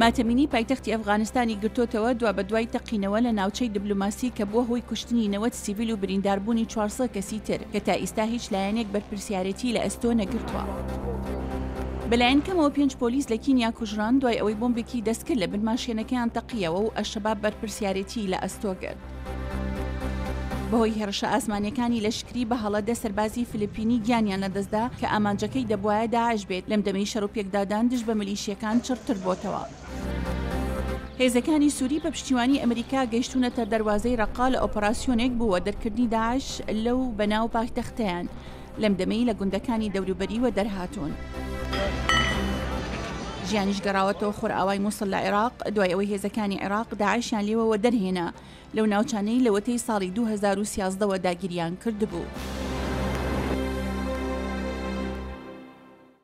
ماتەمینی پایتەختی ئەفغانستانی گرتوتەوە دوا بە دوای تەقینەوە لە ناوچەی دیبلۆماسی کە بووە هۆی کوشتنی 90 سیڤیل و برینداربوونی 400 کەسی تر کە تا ئێستا هیچ لایەنێک بەرپرسیارەتی لە ئەستۆ نەگرتووە. بەلایەن کەمەوە 5 پۆلیس لە کینیا کوژران دوای ئەوەی بۆمبێکی دەستکرد لە بنماشێنەکەیان تەقیەوە و ئەشەباب بەرپرسیارەتی لە ئەستۆ کرد. بەهۆی هێرشە ئاسمانیەکانی لەشکری بە هەڵەدە سەربازی فلیپینی گیانیان لەدەستدا کە ئامانجەکەی دەبوایە داعش بێت لەم دەمەی شەڕوپێکدادان دژ بە ملیشیەکان چڕتر بۆتەوە. هێزەکانی سووری بە پشتیوانی ئەمریکا گەیشتونەتە دەروازەی ڕەقا لە ئۆپەراسیۆنێک بووە دەرکردنی داعش لەو بەناو پایتەختەیان لەم دەمەی لە گوندەکانی دەوروبەریوە دەرهاتوون. ژیانیش گەڕاوەتەوە خۆرئاوای مووسڵ لە عێراق دوای ئەوەی هێزەکانی عێراق داعشیان لێوەوە دەرهێنا لەو ناوچانەی لەوەتەی ساڵی 2013 داگیریان کردبوو.